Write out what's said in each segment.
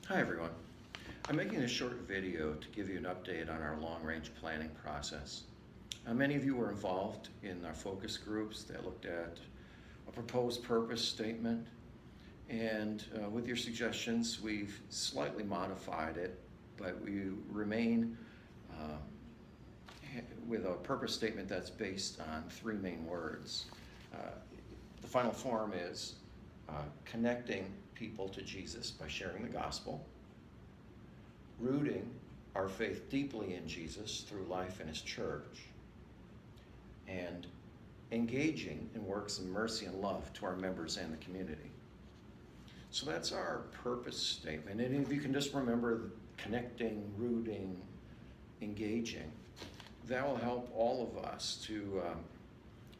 Hi everyone. I'm making this short video to give you an update on our long-range planning process. Many of you were involved in our focus groups that looked at a proposed purpose statement, and with your suggestions we've slightly modified it, but we remain with a purpose statement that's based on three main words. The final form is connecting people to Jesus by sharing the gospel, rooting our faith deeply in Jesus through life in his church, and engaging in works of mercy and love to our members and the community. So that's our purpose statement. And if you can just remember connecting, rooting, engaging, that will help all of us to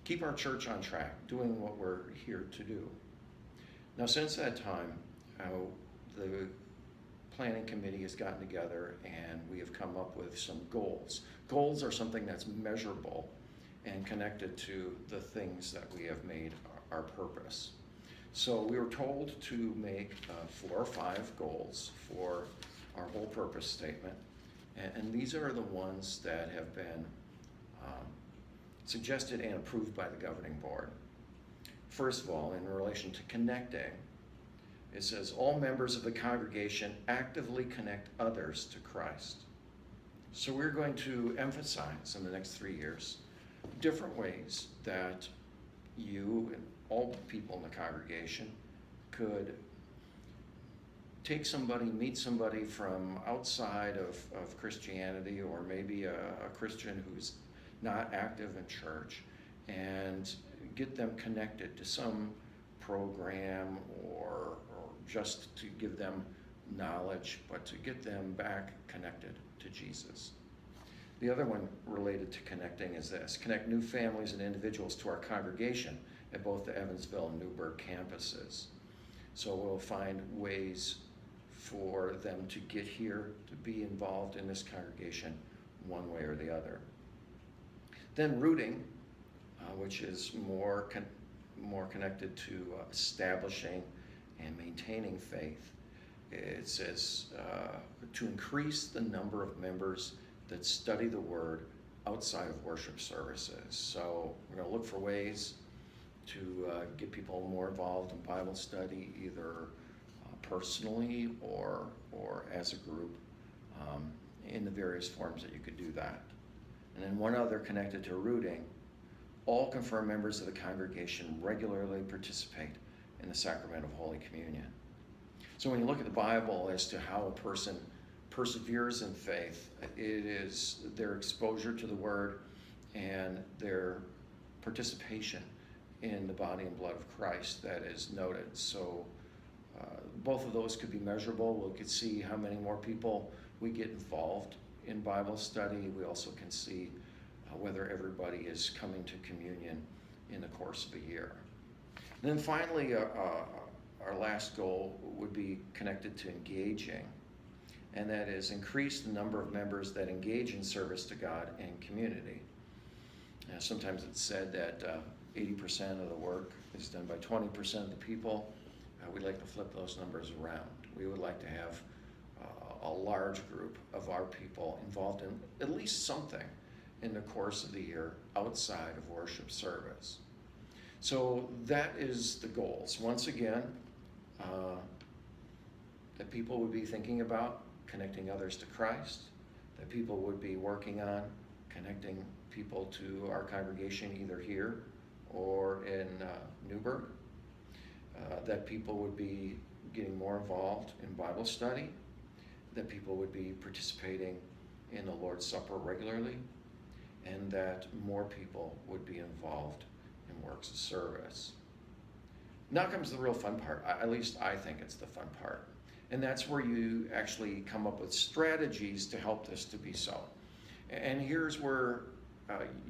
keep our church on track, doing what we're here to do. Now, since that time, the planning committee has gotten together and we have come up with some goals. Goals are something that's measurable and connected to the things that we have made our purpose. So we were told to make 4 or 5 goals for our whole purpose statement. And these are the ones that have been suggested and approved by the governing board. First of all, in relation to connecting, it says all members of the congregation actively connect others to Christ. So we're going to emphasize in the next 3 years different ways that you and all people in the congregation could take somebody, meet somebody from outside of Christianity, or maybe a Christian who's not active in church, and get them connected to some program or just to give them knowledge, but to get them back connected to Jesus. The other one related to connecting is this: connect new families and individuals to our congregation at both the Evansville and Newburgh campuses. So we'll find ways for them to get here, to be involved in this congregation one way or the other. Then rooting, which is more connected to establishing and maintaining faith. It says to increase the number of members that study the Word outside of worship services. So we're going to look for ways to get people more involved in Bible study, either personally or as a group, in the various forms that you could do that. And then one other connected to rooting: all confirmed members of the congregation regularly participate in the sacrament of Holy Communion. So when you look at the Bible as to how a person perseveres in faith, it is their exposure to the Word and their participation in the body and blood of Christ that is noted. So both of those could be measurable. We could see how many more people we get involved in Bible study. We also can see whether everybody is coming to communion in the course of a year. And then finally, our last goal would be connected to engaging, and that is increase the number of members that engage in service to God and community. Sometimes it's said that 80% of the work is done by 20% of the people. We'd like to flip those numbers around. We would like to have a large group of our people involved in at least something in the course of the year outside of worship service. So that is the goals. Once again, that people would be thinking about connecting others to Christ, that people would be working on connecting people to our congregation either here or in Newburgh, that people would be getting more involved in Bible study, that people would be participating in the Lord's Supper regularly, and that more people would be involved in works of service. Now comes the real fun part. At least I think it's the fun part. And that's where you actually come up with strategies to help this to be so. And here's where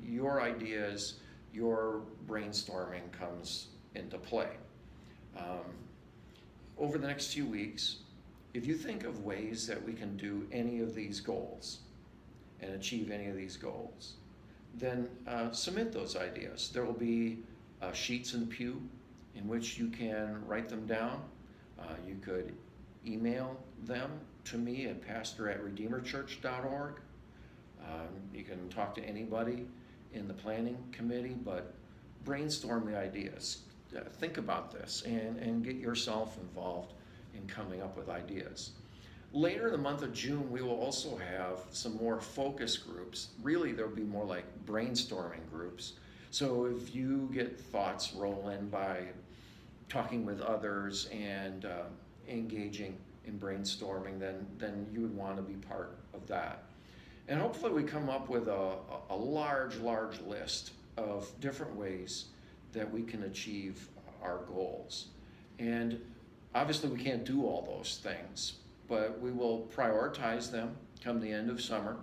your ideas, your brainstorming comes into play. Over the next few weeks, if you think of ways that we can do any of these goals and achieve any of these goals, then submit those ideas. There will be sheets in the pew in which you can write them down. You could email them to me at pastor@redeemerchurch.org. You can talk to anybody in the planning committee, but brainstorm the ideas. Think about this and get yourself involved in coming up with ideas. Later in the month of June, we will also have some more focus groups. Really, there'll be more like brainstorming groups. So if you get thoughts rolling by talking with others and engaging in brainstorming, then you would want to be part of that. And hopefully we come up with a large list of different ways that we can achieve our goals. And obviously we can't do all those things, but we will prioritize them come the end of summer.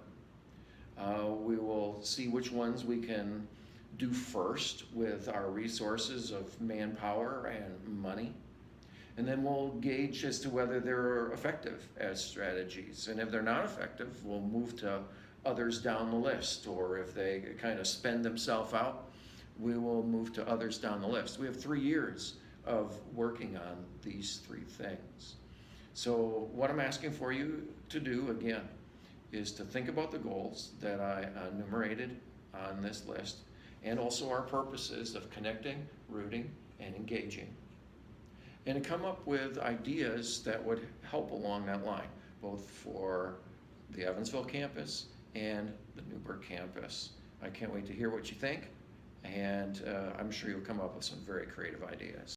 We will see which ones we can do first with our resources of manpower and money. And then we'll gauge as to whether they're effective as strategies. And if they're not effective, we'll move to others down the list. Or if they kind of spend themselves out, we will move to others down the list. We have 3 years of working on these 3 things. So what I'm asking for you to do, again, is to think about the goals that I enumerated on this list, and also our purposes of connecting, rooting, and engaging, and to come up with ideas that would help along that line, both for the Evansville campus and the Newburgh campus. I can't wait to hear what you think, and I'm sure you'll come up with some very creative ideas.